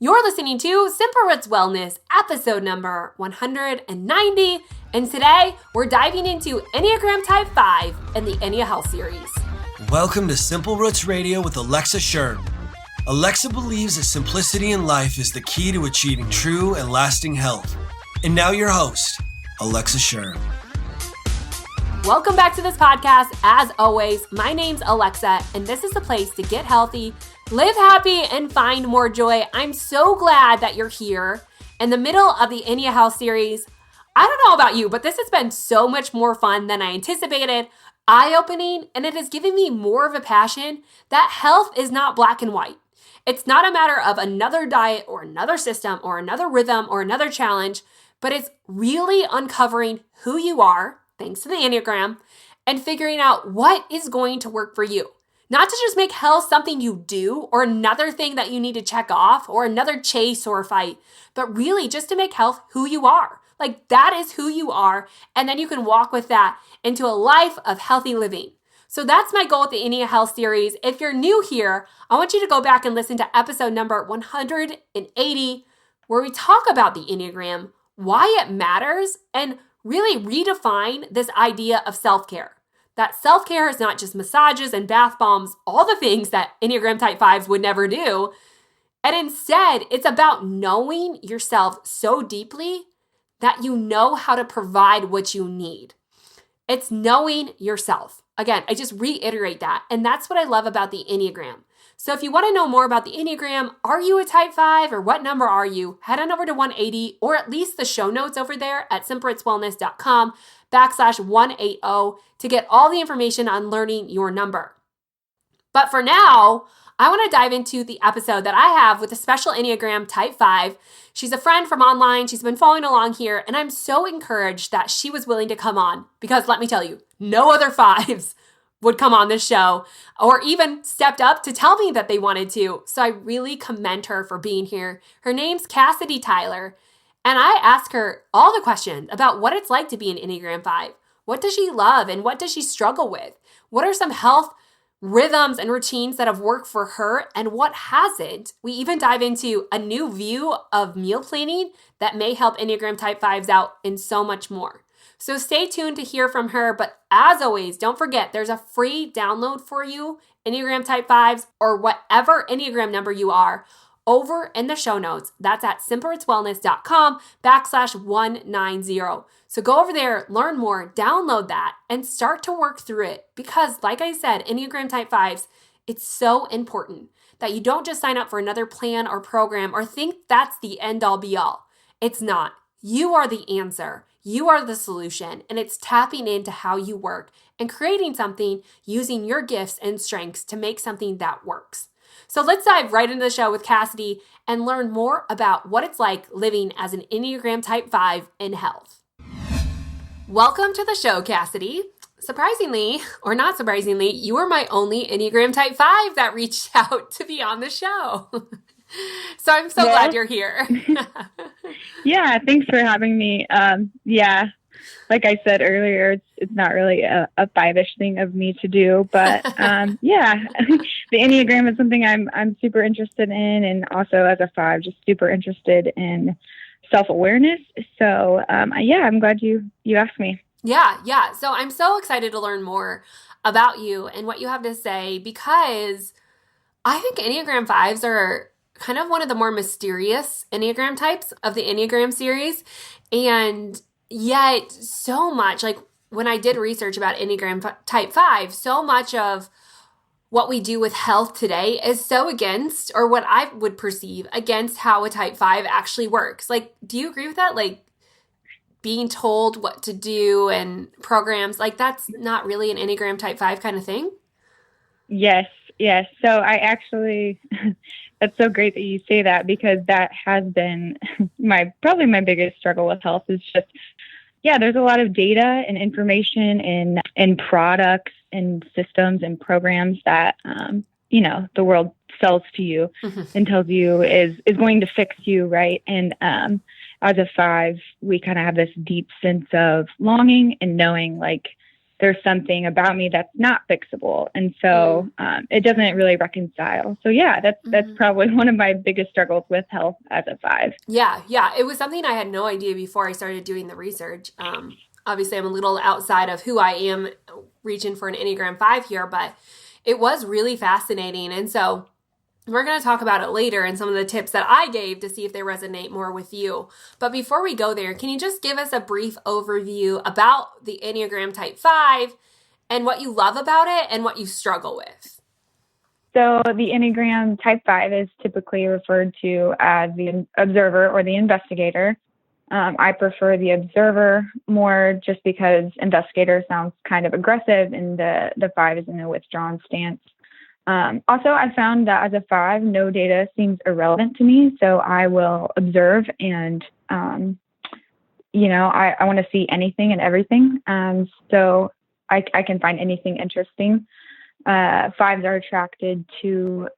You're listening to Simple Roots Wellness, episode number 190, and today we're diving into Enneagram Type 5 and the Ennea Health series. Welcome to Simple Roots Radio with Alexa Sherm. Alexa believes that simplicity in life is the key to achieving true and lasting health. And now your host, Alexa Sherm. Welcome back to this podcast. As always, my name's Alexa, and this is the place to get healthy, live happy, and find more joy. I'm so glad that you're here in the middle of the Ennea Health series. I don't know about you, but this has been so much more fun than I anticipated, eye-opening, and it has given me more of a passion that health is not black and white. It's not a matter of another diet or another system or another rhythm or another challenge, but it's really uncovering who you are, thanks to the Enneagram, and figuring out what is going to work for you. Not to just make health something you do or another thing that you need to check off or another chase or fight, but really just to make health who you are. Like that is who you are, and then you can walk with that into a life of healthy living. So that's my goal with the Ennea Health series. If you're new here, I want you to go back and listen to episode number 180, where we talk about the Enneagram, why it matters, and really redefine this idea of self-care. That self-care is not just massages and bath bombs, all the things that Enneagram Type 5s would never do. And instead, it's about knowing yourself so deeply that you know how to provide what you need. It's knowing yourself. Again, I just reiterate that. And that's what I love about the Enneagram. So if you want to know more about the Enneagram, are you a Type 5 or what number are you? Head on over to 180 or at least the show notes over there at simplerootswellness.com/180 to get all the information on learning your number. But for now, I want to dive into the episode that I have with a special Enneagram Type 5. She's a friend from online. She's been following along here, and I'm so encouraged that she was willing to come on because let me tell you, no other 5s would come on this show or even stepped up to tell me that they wanted to. So I really commend her for being here. Her name's Cassidy Tyler, and I asked her all the questions about what it's like to be an Enneagram 5. What does she love and what does she struggle with? What are some health rhythms and routines that have worked for her and what hasn't? We even dive into a new view of meal planning that may help Enneagram Type 5s out and so much more. So stay tuned to hear from her. But as always, don't forget there's a free download for you, Enneagram Type 5s or whatever Enneagram number you are, over in the show notes. That's at simplerootswellness.com/190. So go over there, learn more, download that, and start to work through it. Because like I said, Enneagram Type 5s, it's so important that you don't just sign up for another plan or program or think that's the end all be all. It's not. You are the answer. You are the solution, and it's tapping into how you work and creating something using your gifts and strengths to make something that works. So let's dive right into the show with Cassidy and learn more about what it's like living as an Enneagram Type 5 in health. Welcome to the show, Cassidy. Surprisingly, or not surprisingly, you are my only Enneagram Type 5 that reached out to be on the show. So I'm so glad you're here. Yeah, thanks for having me. Like I said earlier, it's not really a 5-ish thing of me to do, but the Enneagram is something I'm super interested in, and also as a 5, just super interested in self-awareness. So I'm glad you asked me. Yeah. So I'm so excited to learn more about you and what you have to say, because I think Enneagram 5s are kind of one of the more mysterious Enneagram types of the Enneagram series. And yet so much, like when I did research about Enneagram Type 5, so much of what we do with health today is so against, or what I would perceive against, how a Type 5 actually works. Like, do you agree with that? Like being told what to do and programs, like that's not really an Enneagram Type 5 kind of thing? Yes. So I actually, that's so great that you say that, because that has been probably my biggest struggle with health is just, there's a lot of data and information in products and systems and programs that, the world sells to you and tells you is going to fix you. Right. And, as a 5, we kind of have this deep sense of longing and knowing, like, there's something about me that's not fixable. And so it doesn't really reconcile. So yeah, that's probably one of my biggest struggles with health as a 5. Yeah. Yeah. It was something I had no idea before I started doing the research. Obviously I'm a little outside of who I am reaching for an Enneagram 5 here, but it was really fascinating. And so we're going to talk about it later and some of the tips that I gave to see if they resonate more with you. But before we go there, can you just give us a brief overview about the Enneagram Type 5 and what you love about it and what you struggle with? So the Enneagram Type 5 is typically referred to as the observer or the investigator. I prefer the observer more just because investigator sounds kind of aggressive and the 5 is in a withdrawn stance. Also, I found that as a 5, no data seems irrelevant to me. So I will observe and, I want to see anything and everything. So I can find anything interesting. 5s are attracted to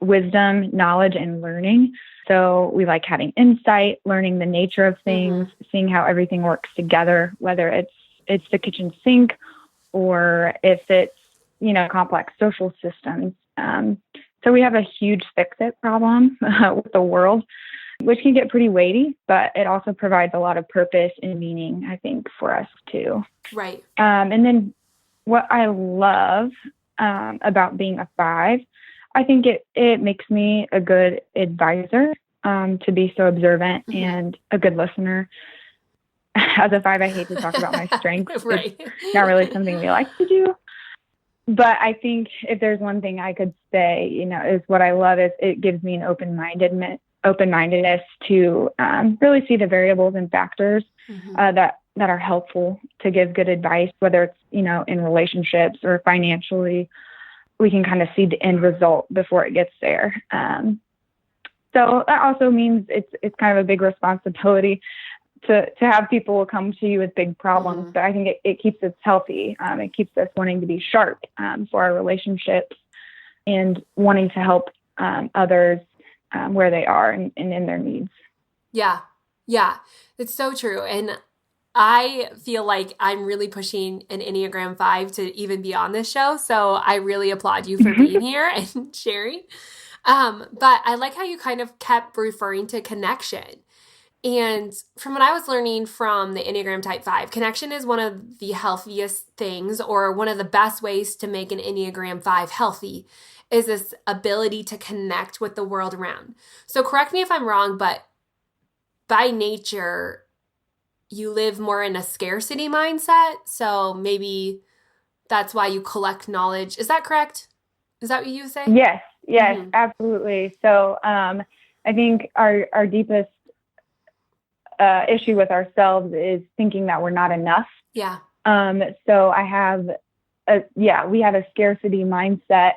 wisdom, knowledge, and learning. So we like having insight, learning the nature of things, seeing how everything works together, whether it's the kitchen sink or if it's complex social systems. So we have a huge fix-it problem with the world, which can get pretty weighty, but it also provides a lot of purpose and meaning, I think, for us too. Right. And then what I love about being a 5, I think it makes me a good advisor, to be so observant and a good listener. As a 5, I hate to talk about my strengths. Right. It's not really something we like to do. But I think if there's one thing I could say, is what I love is it gives me an open-mindedness to really see the variables and factors that are helpful to give good advice, whether it's, in relationships or financially. We can kind of see the end result before it gets there. So that also means it's kind of a big responsibility to have people come to you with big problems. But I think it keeps us healthy. It keeps us wanting to be sharp for our relationships and wanting to help others where they are and in their needs. Yeah. Yeah. It's so true. And I feel like I'm really pushing an Enneagram 5 to even be on this show. So I really applaud you for being here and sharing. But I like how you kind of kept referring to connection. And from what I was learning from the Enneagram Type 5, connection is one of the healthiest things, or one of the best ways to make an Enneagram 5 healthy, is this ability to connect with the world around. So correct me if I'm wrong, but by nature, you live more in a scarcity mindset. So maybe that's why you collect knowledge. Is that correct? Is that what you say? Yes, absolutely. So I think our deepest issue with ourselves is thinking that we're not enough. Yeah. So we have a scarcity mindset,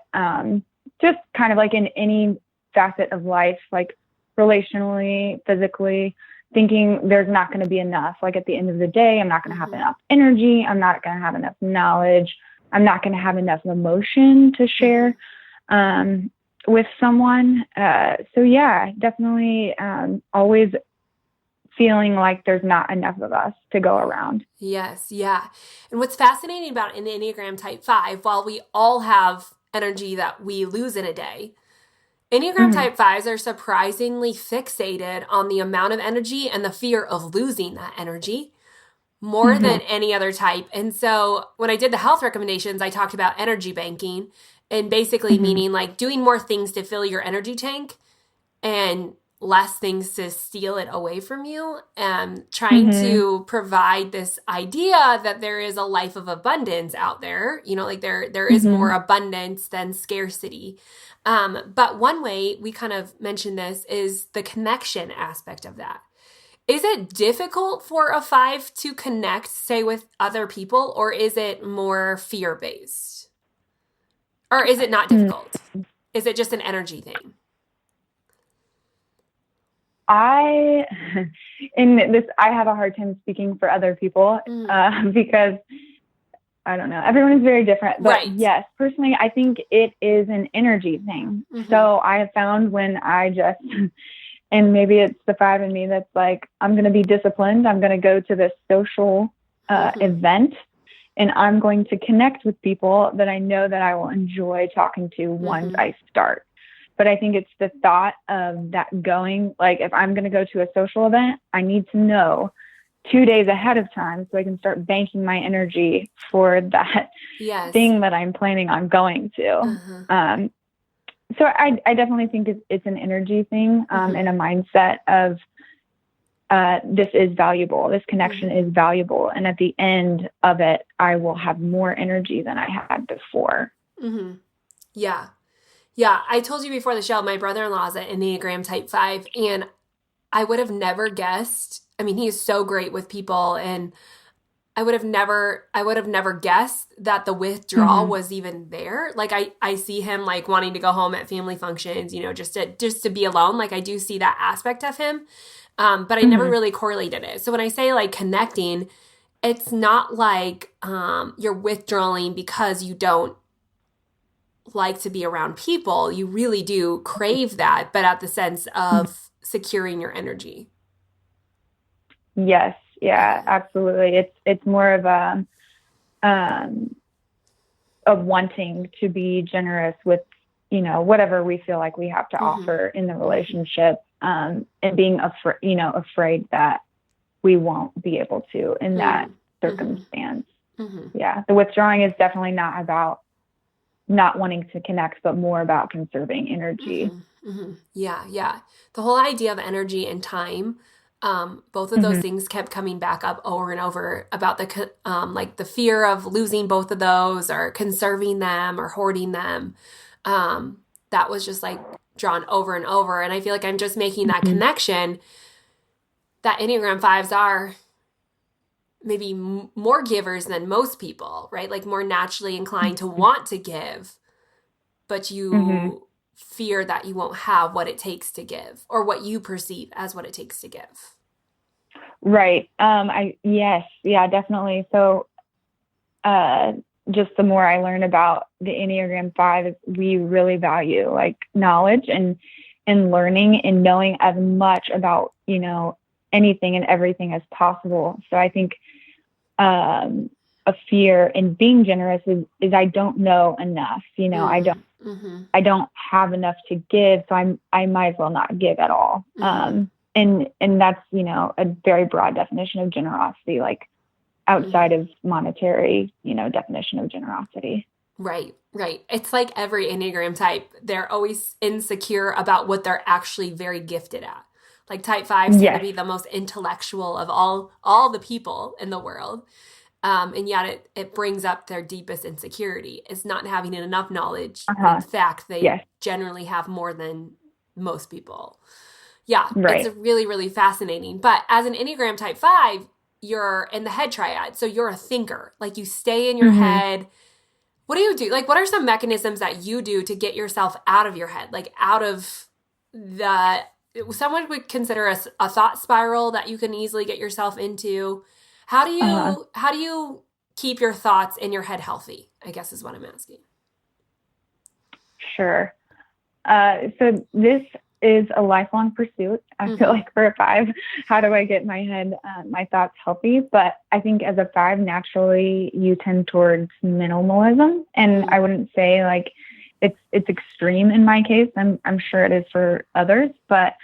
just kind of like in any facet of life, like relationally, physically, thinking there's not going to be enough. Like at the end of the day, I'm not going to have enough energy. I'm not going to have enough knowledge. I'm not going to have enough emotion to share with someone. So yeah, definitely always feeling like there's not enough of us to go around. Yes. Yeah. And what's fascinating about an Enneagram Type 5, while we all have energy that we lose in a day, Enneagram Type 5s are surprisingly fixated on the amount of energy and the fear of losing that energy more than any other type. And so when I did the health recommendations, I talked about energy banking, and basically meaning like doing more things to fill your energy tank and less things to steal it away from you, and trying to provide this idea that there is a life of abundance out there, like there is more abundance than scarcity. But one way we kind of mentioned this is the connection aspect of that. Is it difficult for a 5 to connect, say, with other people, or is it more fear-based? Or is it not difficult? Is it just an energy thing? I have a hard time speaking for other people because I don't know. Everyone is very different, but yes, personally, I think it is an energy thing. So I have found when I just, and maybe it's the 5 in me that's like, I'm going to be disciplined. I'm going to go to this social event. And I'm going to connect with people that I know that I will enjoy talking to once I start. But I think it's the thought of that going, like if I'm going to go to a social event, I need to know 2 days ahead of time so I can start banking my energy for that thing that I'm planning on going to. So I definitely think it's an energy thing and a mindset of this is valuable. This connection is valuable. And at the end of it, I will have more energy than I had before. Yeah. Yeah. I told you before the show, my brother-in-law is an Enneagram type 5, and I would have never guessed. I mean, he is so great with people, and I would have never guessed that the withdrawal was even there. Like I see him like wanting to go home at family functions, you know, just to be alone. Like I do see that aspect of him. But I never really correlated it. So when I say like connecting, it's not like you're withdrawing because you don't like to be around people. You really do crave that, but at the sense of securing your energy. Yes. Yeah, absolutely. It's more of wanting to be generous with, you know, whatever we feel like we have to offer in the relationship, and being afraid that we won't be able to in that circumstance. Yeah. The withdrawing is definitely not about not wanting to connect, but more about conserving energy. Yeah. Yeah. The whole idea of energy and time, both of those things kept coming back up over and over about the, like the fear of losing both of those or conserving them or hoarding them. That was just like drawn over and over. And I feel like I'm just making that connection that Enneagram 5s are maybe more givers than most people, right? Like more naturally inclined to want to give, but you fear that you won't have what it takes to give, or what you perceive as what it takes to give. Right. Yeah, definitely. So, just the more I learn about the Enneagram 5, we really value like knowledge and learning and knowing as much about, you know, anything and everything as possible. So I think a fear in being generous is I don't know enough, you know, I don't have enough to give, so I might as well not give at all. And that's, you know, a very broad definition of generosity, like outside of monetary, you know, definition of generosity. Right. It's like every Enneagram type, they're always insecure about what they're actually very gifted at. Like type 5s tend to be the most intellectual of all the people in the world. And yet it brings up their deepest insecurity is not having enough knowledge. In fact, they generally have more than most people. Yeah, it's really, really fascinating. But as an Enneagram type 5, you're in the head triad. So you're a thinker. Like you stay in your head. What do you do? Like what are some mechanisms that you do to get yourself out of your head? Like out of someone would consider a thought spiral that you can easily get yourself into. How do you keep your thoughts in your head healthy, I guess is what I'm asking. Sure. So this is a lifelong pursuit. I feel like for a 5, how do I get my head, my thoughts healthy? But I think as a 5, naturally you tend towards minimalism. And I wouldn't say like it's extreme in my case. I'm sure it is for others, but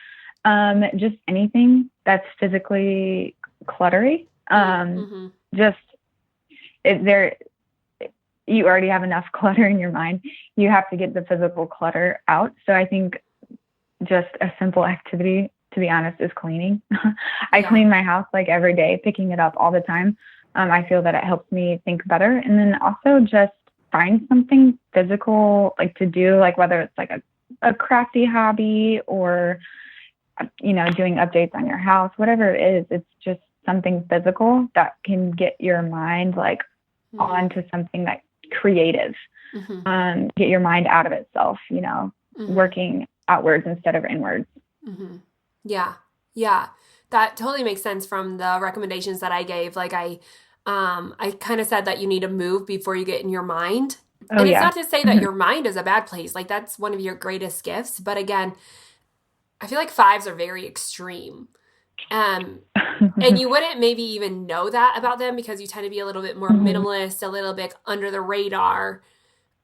just anything that's physically cluttery. Just you already have enough clutter in your mind. You have to get the physical clutter out. So I think just a simple activity, to be honest, is cleaning. I clean my house like every day, picking it up all the time. I feel that it helps me think better. And then also just find something physical, like to do, like whether it's like a crafty hobby or, you know, doing updates on your house, whatever it is, it's just something physical that can get your mind like onto something that creative, get your mind out of itself, you know, working outwards instead of inwards. Yeah. That totally makes sense from the recommendations that I gave. Like I kind of said that you need to move before you get in your mind. And it's not to say that your mind is a bad place. Like that's one of your greatest gifts. But again, I feel like 5s are very extreme. And you wouldn't maybe even know that about them because you tend to be a little bit more minimalist, a little bit under the radar.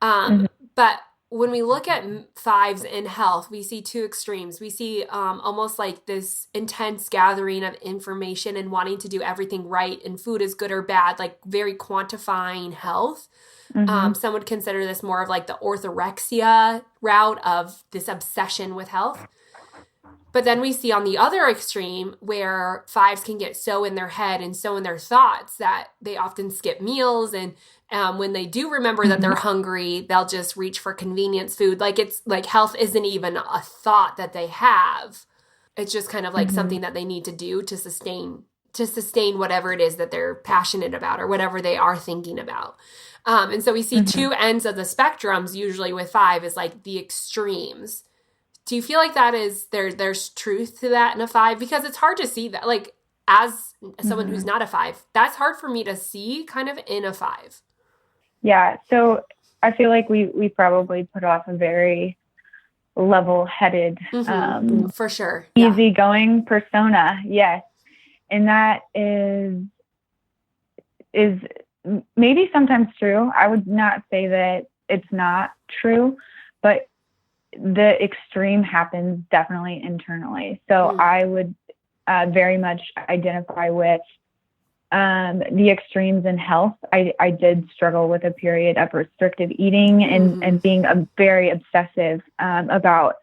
But when we look at fives in health, we see two extremes. We see almost like this intense gathering of information and wanting to do everything right, and food is good or bad, like very quantifying health. Some would consider this more of like the orthorexia route of this obsession with health. But then we see on the other extreme where fives can get so in their head and so in their thoughts that they often skip meals. And when they do remember that they're hungry, they'll just reach for convenience food. Like it's like health isn't even a thought that they have. It's just kind of like something that they need to do to sustain whatever it is that they're passionate about or whatever they are thinking about. And so we see two ends of the spectrums usually with five is like the extremes. Do you feel like that is there's truth to that in a five? Because it's hard to see that, like, as someone who's not a five, that's hard for me to see kind of in a five. Yeah. So I feel like we probably put off a very level-headed, for sure, easygoing persona. Yes. And that is maybe sometimes true. I would not say that it's not true, but the extreme happens definitely internally. So I would very much identify with the extremes in health. I did struggle with a period of restrictive eating and being very obsessive about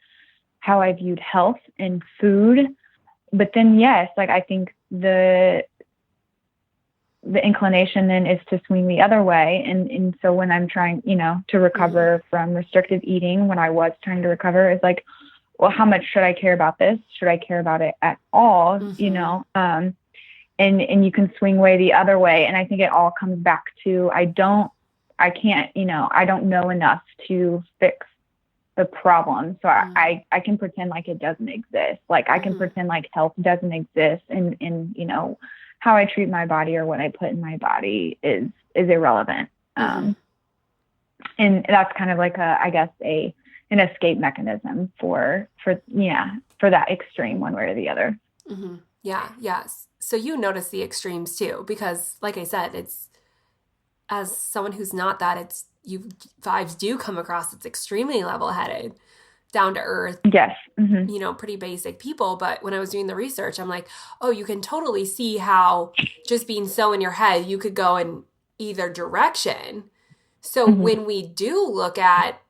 how I viewed health and food. But then, yes, like I think the inclination then is to swing the other way. And so when I'm trying, to recover from restrictive eating, when I was trying to recover, it's like, well, how much should I care about this? Should I care about it at all? And you can swing way the other way. And I think it all comes back to, I don't know enough to fix the problem. So I can pretend like it doesn't exist. Like I can pretend like health doesn't exist and how I treat my body or what I put in my body is irrelevant. And that's kind of like an escape mechanism for that extreme one way or the other. Yeah. Yes. So you notice the extremes too, because like I said, it's as someone who's not that, fives do come across, it's extremely level-headed, down to earth. Yes. Pretty basic people. But when I was doing the research, I'm like, oh, you can totally see how just being so in your head, you could go in either direction. So when we do look at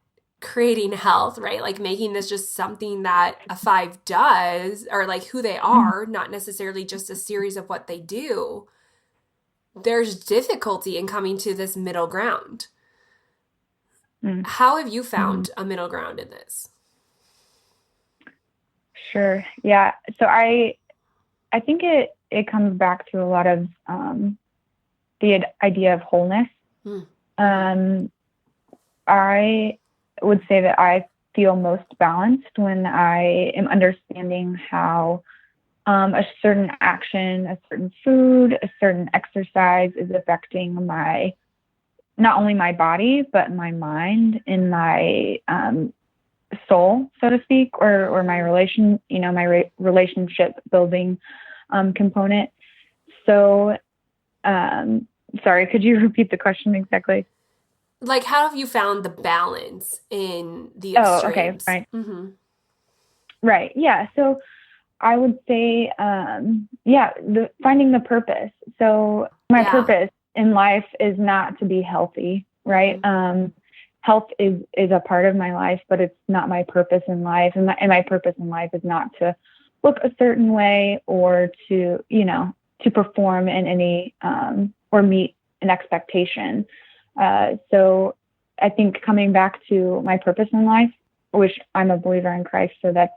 creating health, right? Like making this just something that a five does, or like who they are, not necessarily just a series of what they do, there's difficulty in coming to this middle ground. How have you found a middle ground in this? Sure. Yeah. So I think it comes back to a lot of the idea of wholeness. I would say that I feel most balanced when I am understanding how a certain action, a certain food, a certain exercise is affecting not only my body, but my mind and my soul, so to speak, or my relationship building component. So, sorry, could you repeat the question exactly? Like, how have you found the balance in the extremes? Oh, okay, right. Right, yeah. So I would say, finding the purpose. So my purpose in life is not to be healthy, right? Health is a part of my life, but it's not my purpose in life. And my purpose in life is not to look a certain way or to perform in any, or meet an expectation. So I think coming back to my purpose in life, which I'm a believer in Christ, so that's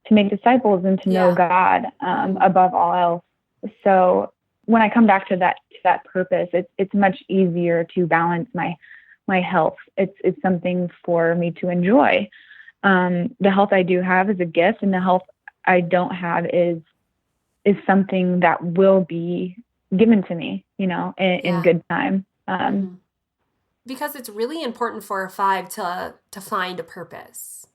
to make disciples and to know God above all else. So when I come back to that purpose, it's much easier to balance my health. It's something for me to enjoy. The health I do have is a gift, and the health I don't have is something that will be given to me, in good time. Because it's really important for a five to find a purpose.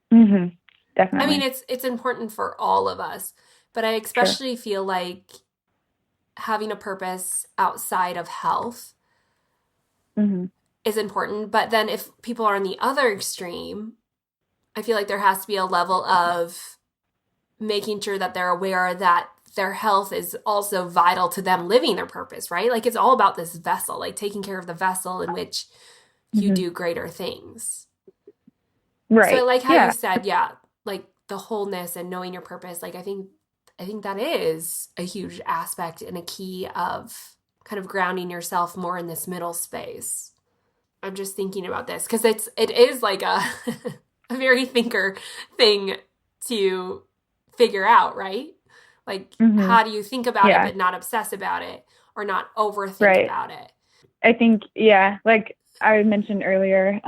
Definitely. I mean, it's important for all of us, But I especially feel like having a purpose outside of health is important. But then if people are on the other extreme, I feel like there has to be a level of making sure that they're aware that their health is also vital to them living their purpose, right? Like it's all about this vessel, like taking care of the vessel in which you do greater things. Right. So I like how you said, like the wholeness and knowing your purpose. Like I think that is a huge aspect and a key of kind of grounding yourself more in this middle space. I'm just thinking about this because it is like a a very thinker thing to figure out, right? Like how do you think about it but not obsess about it or not overthink about it? I think, like I mentioned earlier,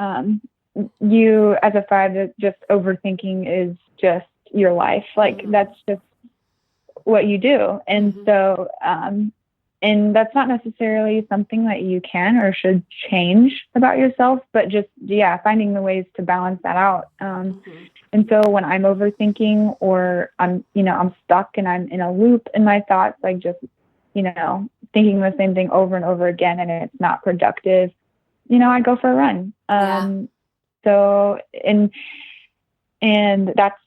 you as a 5, just overthinking is just your life. Like that's just what you do. And so, and that's not necessarily something that you can or should change about yourself, but just, finding the ways to balance that out. And so when I'm overthinking or I'm stuck and I'm in a loop in my thoughts, like just, thinking the same thing over and over again, and it's not productive, I go for a run. So, and that's,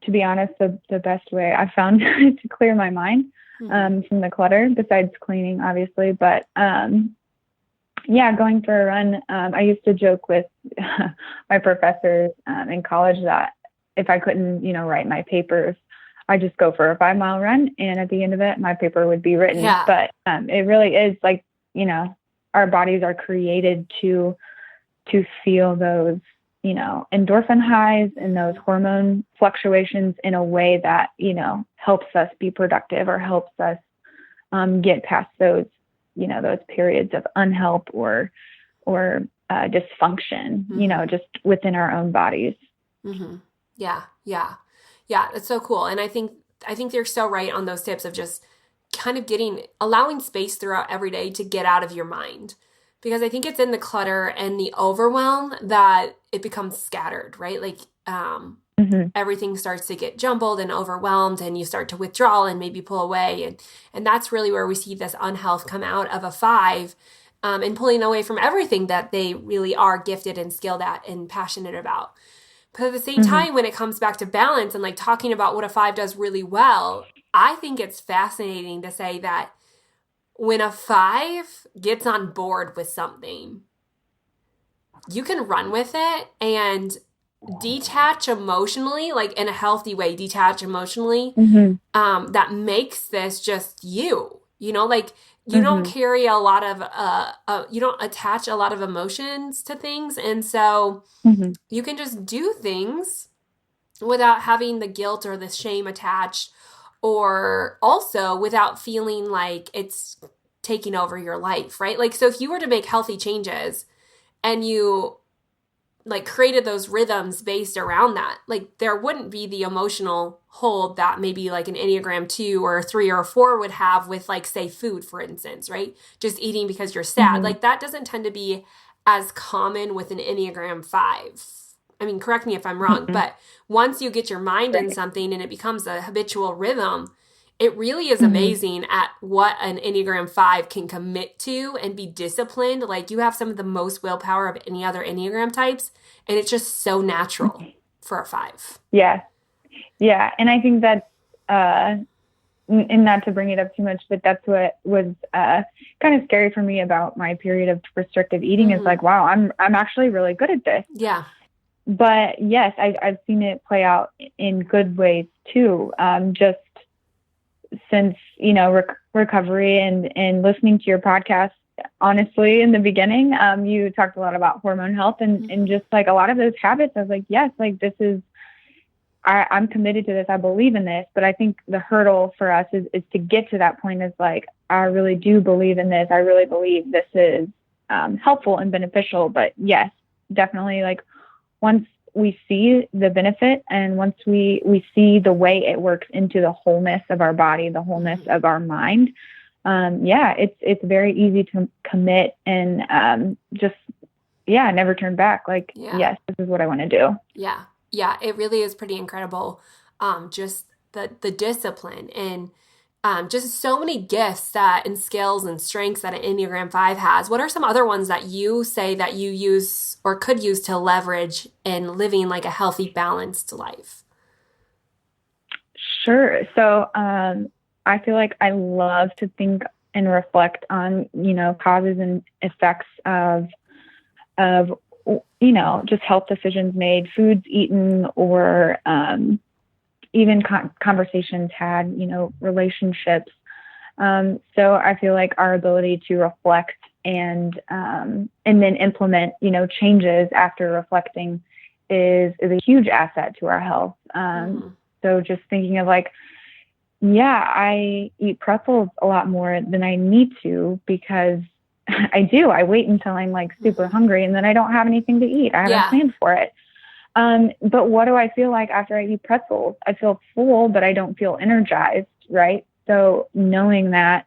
to be honest, the best way I found to clear my mind, from the clutter, besides cleaning, obviously. But, going for a run. I used to joke with my professors, in college that if I couldn't, write my papers, I just go for a 5-mile run, and at the end of it, my paper would be written. But it really is like, our bodies are created to feel those, endorphin highs and those hormone fluctuations in a way that, helps us be productive or helps us get past those, those periods of unhelp or dysfunction, just within our own bodies. Yeah, that's so cool. And I think you're so right on those tips of just kind of allowing space throughout every day to get out of your mind. Because I think it's in the clutter and the overwhelm that it becomes scattered, right? Like everything starts to get jumbled and overwhelmed, and you start to withdraw and maybe pull away. And that's really where we see this unhealth come out of a 5, and pulling away from everything that they really are gifted and skilled at and passionate about. But at the same time, when it comes back to balance and like talking about what a 5 does really well, I think it's fascinating to say that when a 5 gets on board with something, you can run with it and detach emotionally, like in a healthy way, that makes this just you, like you don't carry a lot of, you don't attach a lot of emotions to things. And so you can just do things without having the guilt or the shame attached, or also without feeling like it's taking over your life, right? Like, so if you were to make healthy changes and you like created those rhythms based around that, like there wouldn't be the emotional hold that maybe like an Enneagram 2 or 3 or 4 would have with like, say, food, for instance, right? Just eating because you're sad. Like that doesn't tend to be as common with an Enneagram 5. I mean, correct me if I'm wrong, but once you get your mind in something and it becomes a habitual rhythm, it really is amazing at what an Enneagram 5 can commit to and be disciplined. Like you have some of the most willpower of any other Enneagram types, and it's just so natural for a 5. Yeah. Yeah. And I think that's, and not to bring it up too much, but that's what was kind of scary for me about my period of restrictive eating is like, wow, I'm actually really good at this. Yeah. But yes, I've seen it play out in good ways too. Just since, recovery and listening to your podcast, honestly, in the beginning, you talked a lot about hormone health and just like a lot of those habits. I was like, yes, like this is, I'm committed to this. I believe in this. But I think the hurdle for us is to get to that point is like, I really do believe in this. I really believe this is helpful and beneficial. But yes, definitely, like once we see the benefit and once we see the way it works into the wholeness of our body, the wholeness of our mind, it's very easy to commit and just never turn back. Like, yes, this is what I want to do. Yeah, it really is pretty incredible. Just the discipline and just so many gifts and skills and strengths that an Enneagram 5 has. What are some other ones that you say that you use or could use to leverage in living like a healthy, balanced life? Sure. So I feel like I love to think and reflect on, causes and effects of, just health decisions made, foods eaten, or even conversations had, relationships. So I feel like our ability to reflect and then implement, changes after reflecting is a huge asset to our health. So just thinking of like, I eat pretzels a lot more than I need to because I wait until I'm like super hungry and then I don't have anything to eat. I haven't planned for it. But what do I feel like after I eat pretzels? I feel full, but I don't feel energized. Right. So knowing that,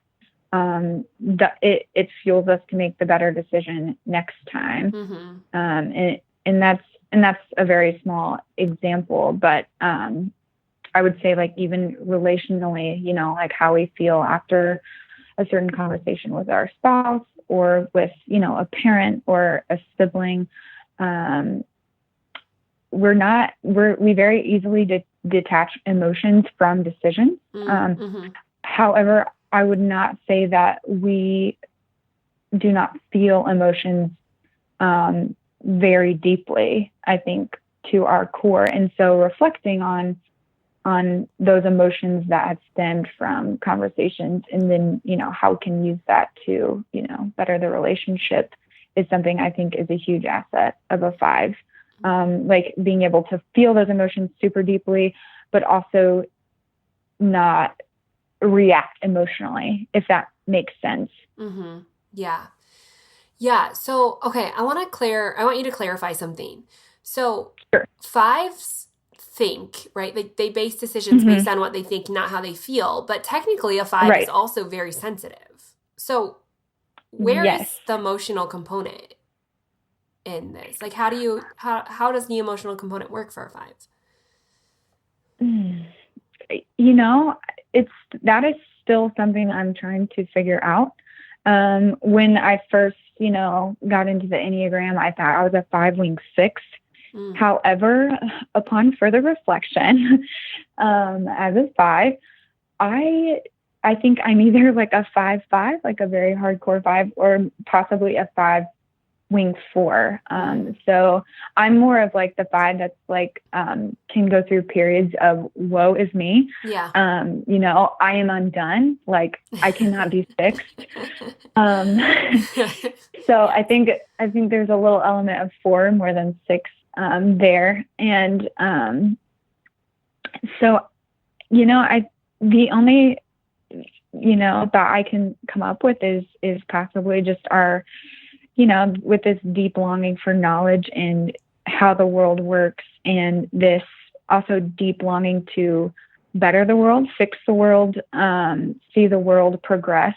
it fuels us to make the better decision next time. And that's a very small example, but, I would say like even relationally, like how we feel after a certain conversation with our spouse or with, a parent or a sibling. We very easily detach emotions from decisions. However, I would not say that we do not feel emotions very deeply, I think, to our core. And so reflecting on those emotions that have stemmed from conversations and then, how can use that to, better the relationship is something I think is a huge asset of a 5. Like being able to feel those emotions super deeply, but also not react emotionally, if that makes sense. Yeah. Yeah. So, okay. I want you to clarify something. So Sure. 5s think, right? They base decisions based on what they think, not how they feel. But technically a 5 is also very sensitive. So where is the emotional component in this? Like how does the emotional component work for a 5? That is still something I'm trying to figure out. When I first, got into the Enneagram, I thought I was a 5 wing 6. However, upon further reflection, as a 5, I think I'm either like a 5-5, like a very hardcore 5, or possibly a 5 wing 4. So I'm more of like the 5 that's like, can go through periods of woe is me. Yeah. I am undone. Like I cannot be fixed. So I think there's a little element of 4 more than 6, there. And, so, the only, that I can come up with is possibly just our, with this deep longing for knowledge and how the world works, and this also deep longing to better the world, fix the world, see the world progress,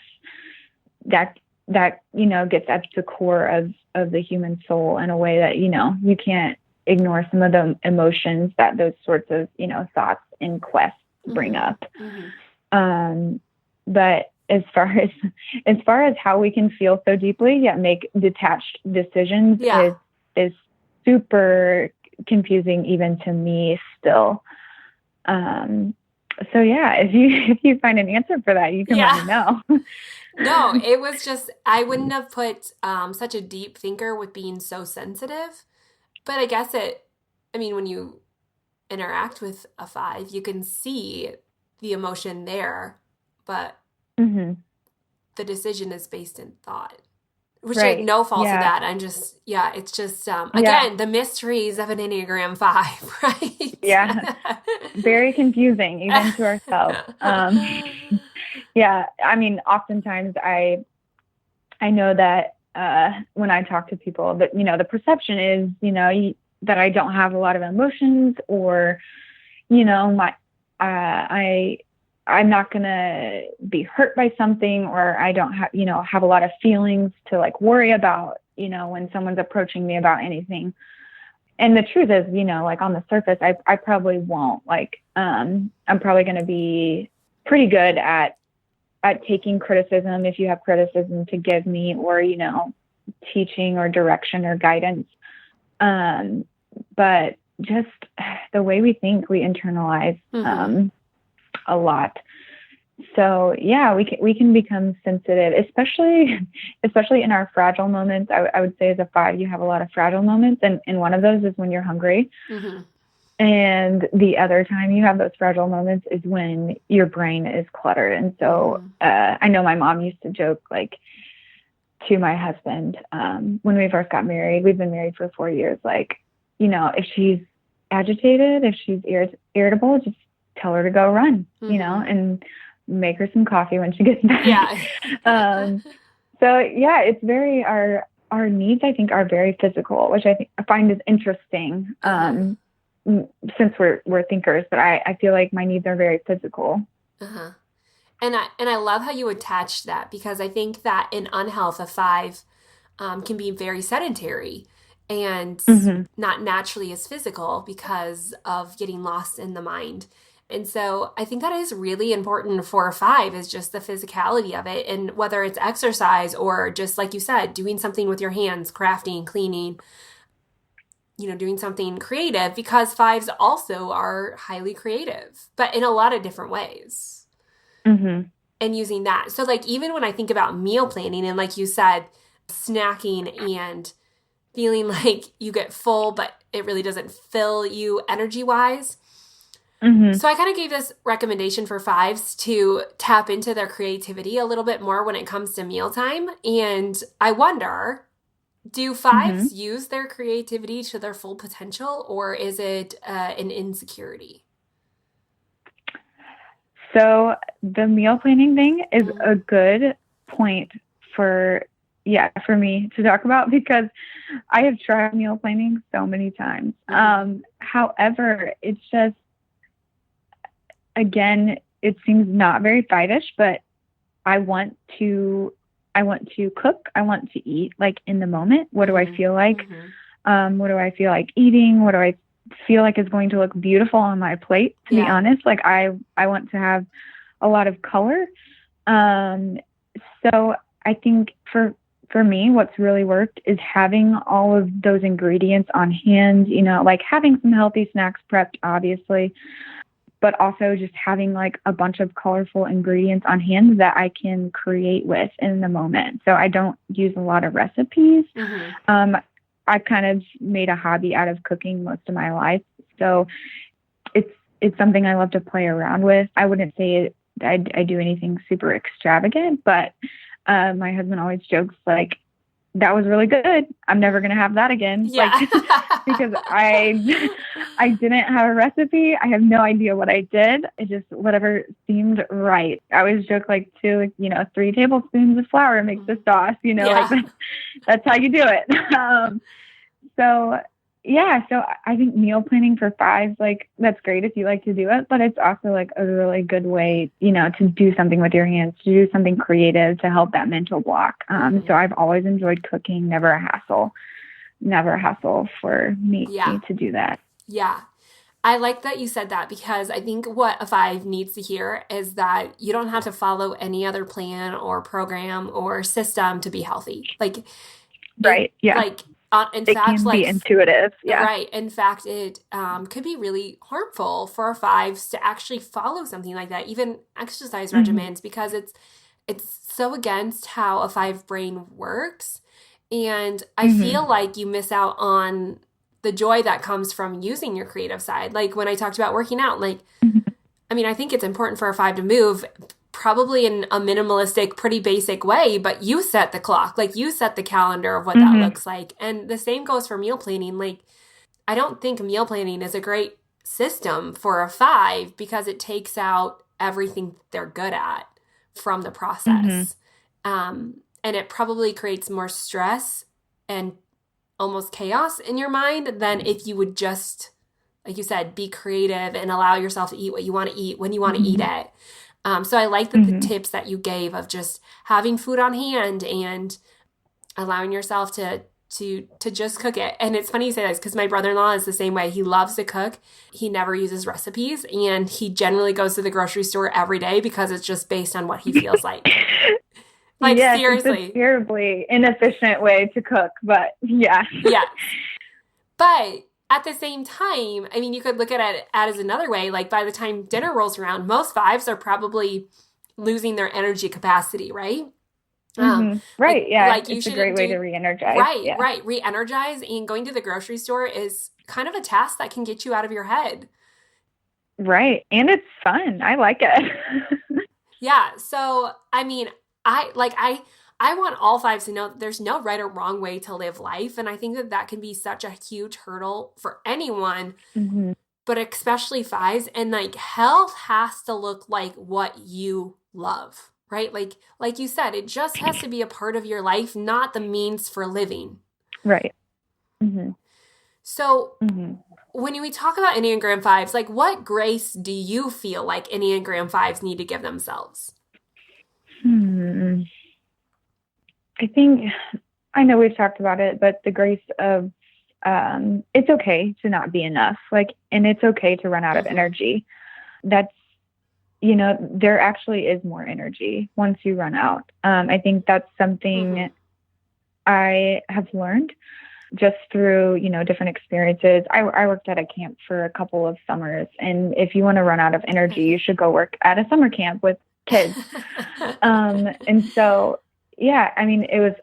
that gets at the core of the human soul in a way that, you can't ignore some of the emotions that those sorts of, thoughts and quests bring up. But as far as how we can feel so deeply yet make detached decisions is super confusing even to me still. So if you find an answer for that, you can let me know. No, it was just, I wouldn't have put such a deep thinker with being so sensitive, but I guess when you interact with a 5, you can see the emotion there, but the decision is based in thought, which I have no fault to that. I'm just, it's just, again, the mysteries of an Enneagram 5, right? Yeah. Very confusing even to ourselves. Oftentimes I know that when I talk to people that, the perception is, that I don't have a lot of emotions, or, I'm not going to be hurt by something, or I don't have a lot of feelings to like worry about, when someone's approaching me about anything. And the truth is, like on the surface, I probably won't. Like, I'm probably going to be pretty good at taking criticism if you have criticism to give me, or, teaching or direction or guidance. But just the way we think, we internalize a lot. So yeah, we can become sensitive, especially in our fragile moments. I would say as a 5, you have a lot of fragile moments, and one of those is when you're hungry. And the other time you have those fragile moments is when your brain is cluttered. And so I know my mom used to joke, like, to my husband, when we first got married. We've been married for 4 years. Like, if she's agitated, if she's irritable, just tell her to go run, and make her some coffee when she gets back. Yeah. So yeah, it's very, our needs, I think, are very physical, which I find is interesting. Since we're thinkers, but I feel like my needs are very physical. And I love how you attach that, because I think that in unhealth, a 5 can be very sedentary and not naturally as physical because of getting lost in the mind. And so I think that is really important for a 5, is just the physicality of it. And whether it's exercise or just, like you said, doing something with your hands, crafting, cleaning, doing something creative, because 5s also are highly creative, but in a lot of different ways. And using that. So like, even when I think about meal planning and, like you said, snacking and feeling like you get full, but it really doesn't fill you energy-wise. So I kind of gave this recommendation for 5s to tap into their creativity a little bit more when it comes to mealtime. And I wonder, do 5s use their creativity to their full potential, or is it an insecurity? So the meal planning thing is a good point for me to talk about, because I have tried meal planning so many times. However, it's just, again, it seems not very 5-ish, but I want to cook. I want to eat, like, in the moment. What do I feel like? What do I feel like eating? What do I feel like is going to look beautiful on my plate, to be honest? Like, I want to have a lot of color. So I think for me, what's really worked is having all of those ingredients on hand, like having some healthy snacks prepped, obviously, but also just having, like, a bunch of colorful ingredients on hand that I can create with in the moment. So I don't use a lot of recipes. I've kind of made a hobby out of cooking most of my life. So it's something I love to play around with. I wouldn't say I do anything super extravagant, but my husband always jokes, like, that was really good. I'm never going to have that again. Yeah. Like, because I didn't have a recipe. I have no idea what I did. It just, whatever seemed right. I always joke, like, 3 tablespoons of flour makes the sauce, like, that's how you do it. So I think meal planning for 5s, like, that's great if you like to do it, but it's also, like, a really good way, to do something with your hands, to do something creative to help that mental block. So I've always enjoyed cooking, never a hassle for me to do that. Yeah. I like that you said that, because I think what a 5 needs to hear is that you don't have to follow any other plan or program or system to be healthy. Like, right. Yeah. Like, in it fact, can like, be intuitive. Yeah. Right. In fact, it could be really harmful for 5s to actually follow something like that, even exercise regimens, because it's so against how a 5 brain works. And I feel like you miss out on the joy that comes from using your creative side. Like, when I talked about working out, like, I mean, I think it's important for a 5 to move, probably in a minimalistic, pretty basic way, but you set the clock, like, you set the calendar of what that looks like. And the same goes for meal planning. Like, I don't think meal planning is a great system for a 5, because it takes out everything they're good at from the process. And it probably creates more stress and almost chaos in your mind than if you would just, like you said, be creative and allow yourself to eat what you want to eat when you want to eat it. So I like the tips that you gave of just having food on hand and allowing yourself to to just cook it. And it's funny you say this because my brother-in-law is the same way. He loves to cook. He never uses recipes, and he generally goes to the grocery store every day because it's just based on what he feels like. Like, yes, seriously. It's a terribly inefficient way to cook, but yeah. Yes. But at the same time, I mean, you could look at it as another way. Like, by the time dinner rolls around, most fives are probably losing their energy capacity, right? Right. Yeah. Like it's a great way to re-energize. Right. Right. Re-energize. And going to the grocery store is kind of a task that can get you out of your head. Right. And it's fun. I like it. Yeah. So, I mean, I want all fives to know that there's no right or wrong way to live life. And I think that can be such a huge hurdle for anyone, but especially fives. And like, health has to look like what you love. Right? Like you said, it just has to be a part of your life, not the means for living. Right. So when we talk about Enneagram 5s, like, what grace do you feel like Enneagram 5s need to give themselves? I think, I know we've talked about it, but the grace of, it's okay to not be enough. Like, and it's okay to run out of energy. That's, there actually is more energy once you run out. I think that's something I have learned just through, different experiences. I worked at a camp for a couple of summers, and if you want to run out of energy, you should go work at a summer camp with kids. And so, yeah, I was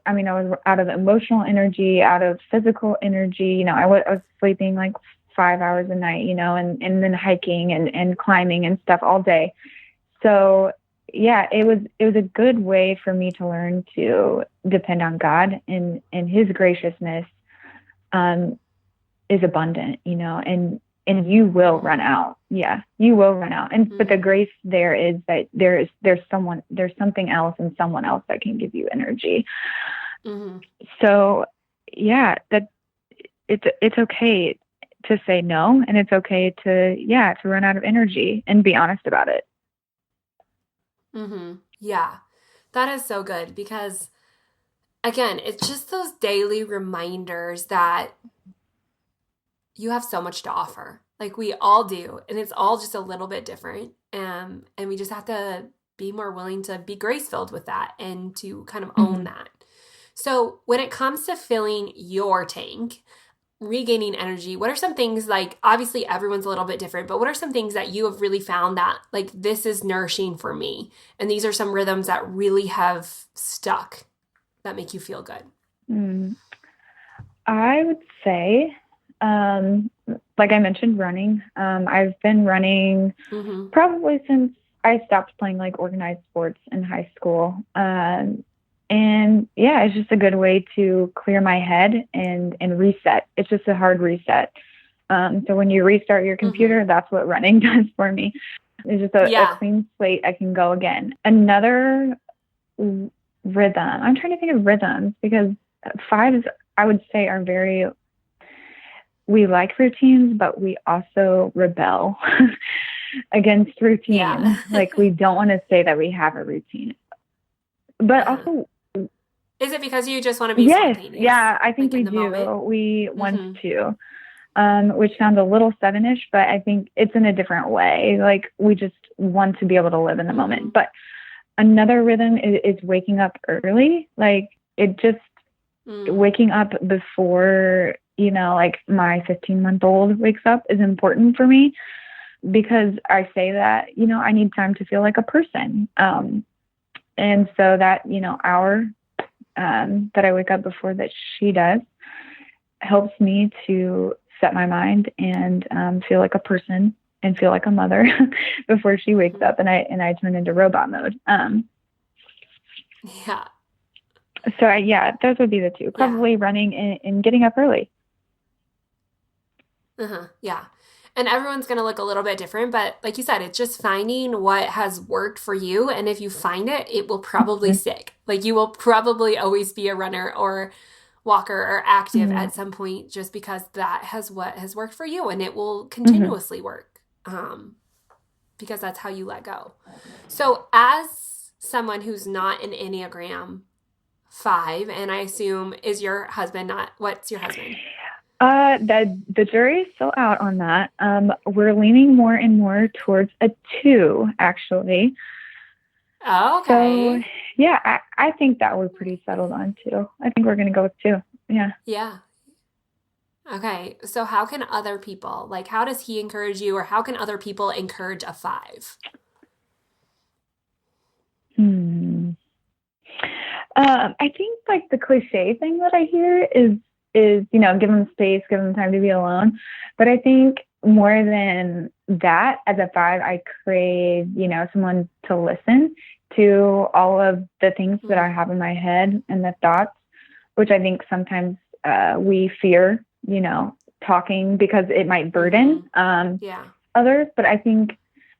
out of emotional energy, out of physical energy. I was sleeping like 5 hours a night, and then hiking and climbing and stuff all day. So yeah, it was a good way for me to learn to depend on God, and his graciousness is abundant, and you will run out. Yeah, you will run out. And but the grace there is that there's something else and someone else that can give you energy. So yeah, that it's okay to say no, and it's okay to run out of energy and be honest about it. Yeah, that is so good, because again, it's just those daily reminders that you have so much to offer. Like, we all do, and it's all just a little bit different. And we just have to be more willing to be grace-filled with that and to kind of own that. So when it comes to filling your tank, regaining energy, what are some things, like, obviously everyone's a little bit different, but what are some things that you have really found that, like, this is nourishing for me, and these are some rhythms that really have stuck that make you feel good? I would say, like I mentioned, running. I've been running probably since I stopped playing like organized sports in high school. And yeah, it's just a good way to clear my head and reset. It's just a hard reset. So when you restart your computer, that's what running does for me. It's just a clean slate. I can go again. Another rhythm. I'm trying to think of rhythms, because fives, I would say, are we like routines, but we also rebel against routine. Yeah. Like, we don't want to say that we have a routine, but also, is it because you just want to be spontaneous? Yeah, I think we do. Moment? We want to, which sounds a little seven-ish, but I think it's in a different way. Like, we just want to be able to live in the moment. But another rhythm is waking up early. Like, it just waking up before, like my 15-month-old wakes up is important for me, because I say that, I need time to feel like a person. And so that, hour that I wake up before that she does helps me to set my mind and feel like a person and feel like a mother before she wakes up and I turn into robot mode. Yeah. So those would be the two. Probably running and getting up early. Yeah. And everyone's going to look a little bit different, but like you said, it's just finding what has worked for you. And if you find it, it will probably stick. Like, you will probably always be a runner or walker or active at some point, just because that what has worked for you, and it will continuously work, because that's how you let go. So as someone who's not an Enneagram 5, and I assume is your husband not, what's your husband? The jury's still out on that. We're leaning more and more towards a 2, actually. Oh, okay. So, yeah, I think that we're pretty settled on 2. I think we're going to go with 2. Yeah. Yeah. Okay. So how can other people, like, how does he encourage you, or how can other people encourage a 5? I think like the cliche thing that I hear is, give them space, give them time to be alone. But I think more than that, as a 5, I crave, someone to listen to all of the things that I have in my head and the thoughts, which I think sometimes we fear, talking because it might burden others. But I think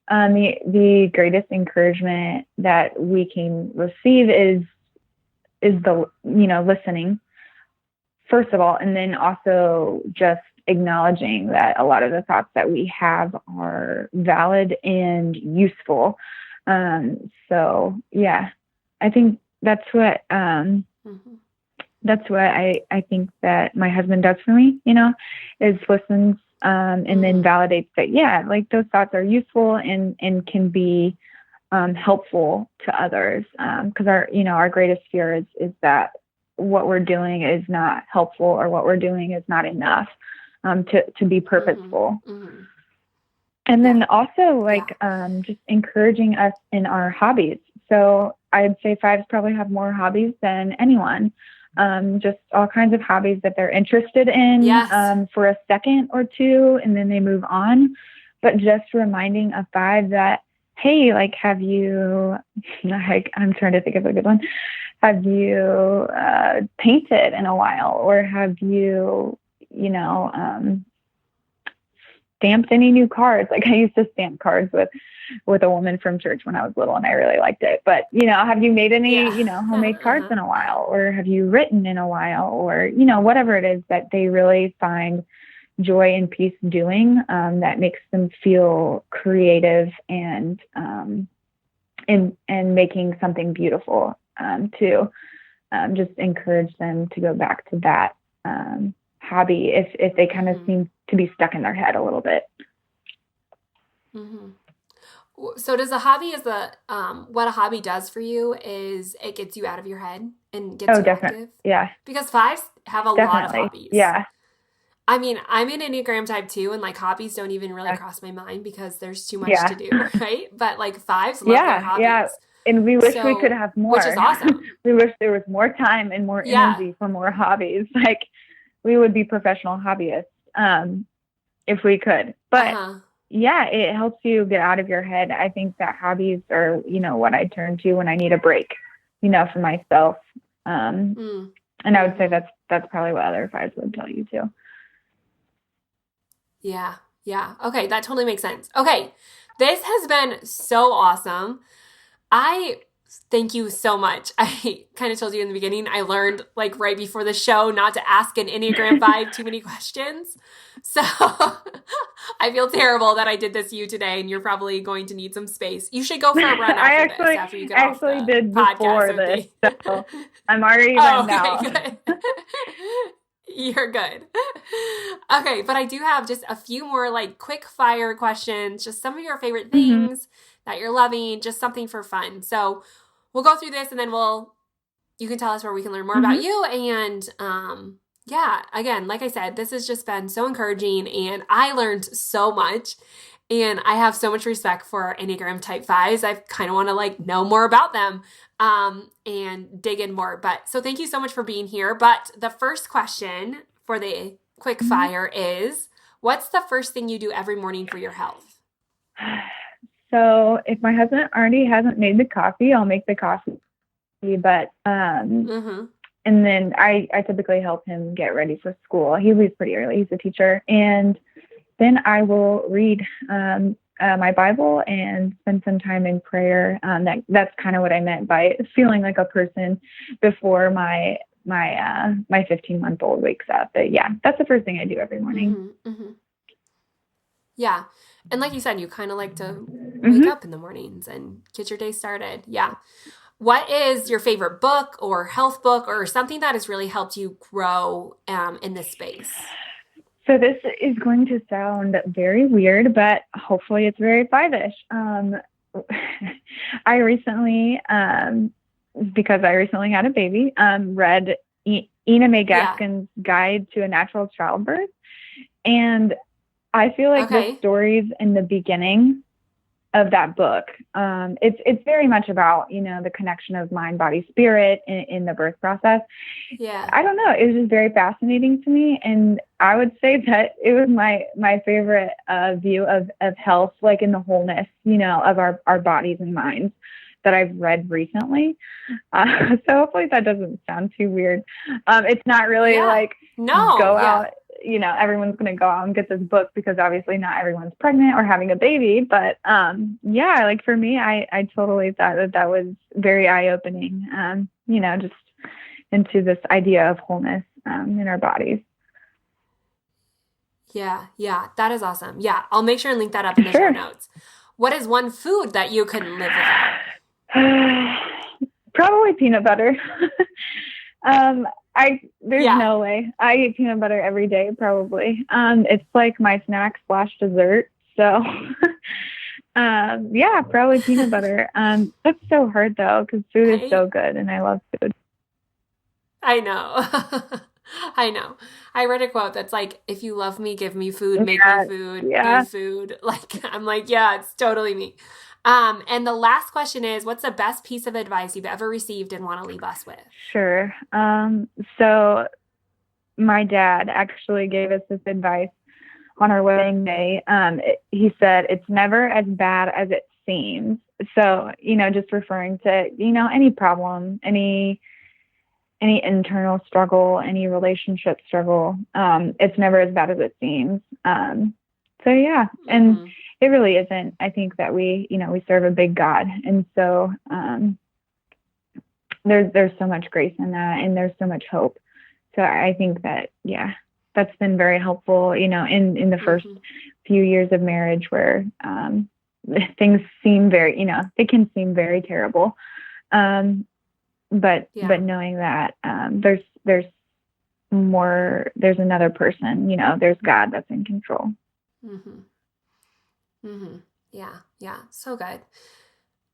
the greatest encouragement that we can receive is the, listening, first of all, and then also just acknowledging that a lot of the thoughts that we have are valid and useful. So yeah, I think that's what I think that my husband does for me, is listens, and then validates that, like those thoughts are useful and can be helpful to others. Because our greatest fear is that what we're doing is not helpful, or what we're doing is not enough to be purposeful. And then also just encouraging us in our hobbies. So I'd say 5s probably have more hobbies than anyone. Just all kinds of hobbies that they're interested in for a second or 2, and then they move on. But just reminding a 5 that, hey, like, have you, I'm trying to think of a good one. Have you painted in a while? Or have you, stamped any new cards? Like, I used to stamp cards with a woman from church when I was little, and I really liked it. But, have you made any, homemade cards in a while? Or have you written in a while? Or, whatever it is that they really find joy and peace doing, that makes them feel creative and making something beautiful, too. Just encourage them to go back to that hobby if they kind of seem to be stuck in their head a little bit. So does a hobby what a hobby does for you is it gets you out of your head and gets you active? Yeah. Because 5s have a lot of hobbies. Yeah. I mean, I'm an Enneagram type 2, and like hobbies don't even really cross my mind because there's too much to do, right? But like 5s love their hobbies. Yeah. And we wish we could have more. Which is awesome. We wish there was more time and more energy for more hobbies. Like, we would be professional hobbyists if we could. But it helps you get out of your head. I think that hobbies are, what I turn to when I need a break, for myself. And I would say that's probably what other 5s would tell you too. Yeah. Yeah. Okay. That totally makes sense. Okay. This has been so awesome. I thank you so much. I kind of told you in the beginning, I learned like right before the show not to ask an Enneagram 5 too many questions. So I feel terrible that I did this to you today, and you're probably going to need some space. You should go for a run after you get off the podcast. Did before this, so I'm already run out. Good. You're good. Okay, but I do have just a few more like quick fire questions, just some of your favorite things that you're loving, just something for fun. So we'll go through this, and then you can tell us where we can learn more about you. And again, like I said, this has just been so encouraging, and I learned so much, and I have so much respect for Enneagram type 5s. I kind of want to like know more about them and dig in more. But so thank you so much for being here. But the first question for the quick fire is, what's the first thing you do every morning for your health? So if my husband already hasn't made the coffee, I'll make the coffee. But and then I typically help him get ready for school. He leaves pretty early. He's a teacher. And then I will read my Bible and spend some time in prayer. That's kind of what I meant by feeling like a person before my 15-month-old wakes up. But yeah, that's the first thing I do every morning. Yeah. And like you said, you kind of like to wake up in the mornings and get your day started. Yeah. what is your favorite book or health book or something that has really helped you grow in this space? So this is going to sound very weird, but hopefully it's very five-ish. I recently, because I recently had a baby, read Ina May Gaskin's Guide to a Natural Childbirth. And I feel like the stories in the beginning of that book, it's very much about, the connection of mind, body, spirit in the birth process. Yeah. I don't know. It was just very fascinating to me. And I would say that it was my favorite view of health, like in the wholeness, of our bodies and minds that I've read recently. So hopefully that doesn't sound too weird. It's not really out, everyone's going to go out and get this book because obviously not everyone's pregnant or having a baby. But like for me, I totally thought that was very eye-opening, just into this idea of wholeness in our bodies. Yeah, that is awesome. Yeah, I'll make sure and link that up in the show notes. What is one food that you couldn't live without? Probably peanut butter. There's no way. I eat peanut butter every day, probably. It's like my snack / dessert. So, probably peanut butter. That's so hard though, because food is so good and I love food. I know. I know. I read a quote that's like, if you love me, give me food, make me food, do food. Like, I'm like, yeah, it's totally me. And the last question is, what's the best piece of advice you've ever received and want to leave us with? Sure. So my dad actually gave us this advice on our wedding day. He said, it's never as bad as it seems. So, just referring to, any problem, any internal struggle, any relationship struggle, it's never as bad as it seems. And it really isn't. I think that we serve a big God. And so there's so much grace in that, and there's so much hope. So I think that, that's been very helpful, in the first few years of marriage where things seem very, they can seem very terrible. But knowing that there's more, there's another person, there's God that's in control. Yeah. So good.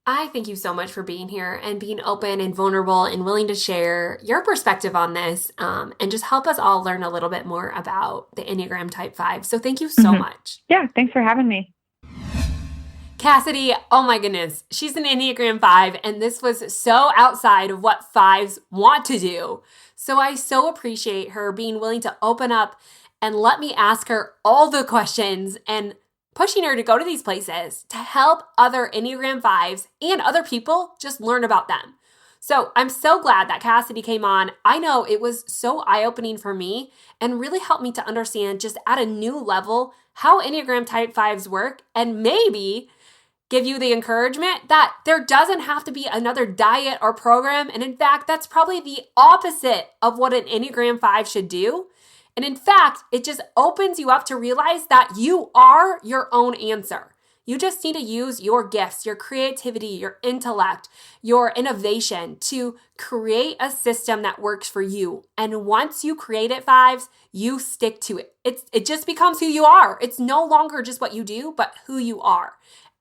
I thank you so much for being here and being open and vulnerable and willing to share your perspective on this, and just help us all learn a little bit more about the Enneagram Type 5. So thank you so much. Yeah. Thanks for having me. Cassidy, oh my goodness, she's an Enneagram 5, and this was so outside of what 5s want to do. So I so appreciate her being willing to open up and let me ask her all the questions and pushing her to go to these places to help other Enneagram 5s and other people just learn about them. So I'm so glad that Cassidy came on. I know it was so eye-opening for me and really helped me to understand just at a new level how Enneagram Type 5s work, and maybe give you the encouragement that there doesn't have to be another diet or program. And in fact, that's probably the opposite of what an Enneagram 5 should do. And in fact, it just opens you up to realize that you are your own answer. You just need to use your gifts, your creativity, your intellect, your innovation to create a system that works for you. And once you create it, 5s, you stick to it. It just becomes who you are. It's no longer just what you do, but who you are.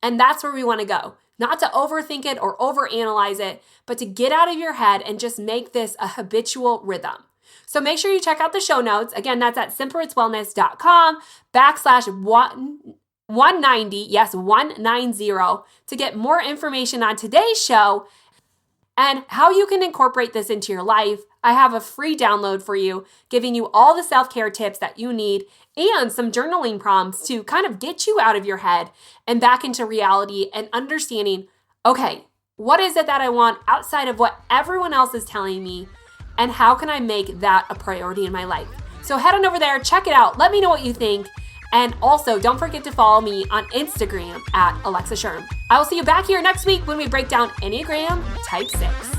And that's where we want to go. Not to overthink it or overanalyze it, but to get out of your head and just make this a habitual rhythm. So make sure you check out the show notes. Again, that's at simpleritswellness.com/190, yes, 190, to get more information on today's show and how you can incorporate this into your life. I have a free download for you, giving you all the self-care tips that you need and some journaling prompts to kind of get you out of your head and back into reality and understanding, okay, what is it that I want outside of what everyone else is telling me, and how can I make that a priority in my life? So head on over there, check it out. Let me know what you think. And also, don't forget to follow me on Instagram at Alexa Sherm. I will see you back here next week when we break down Enneagram Type 6.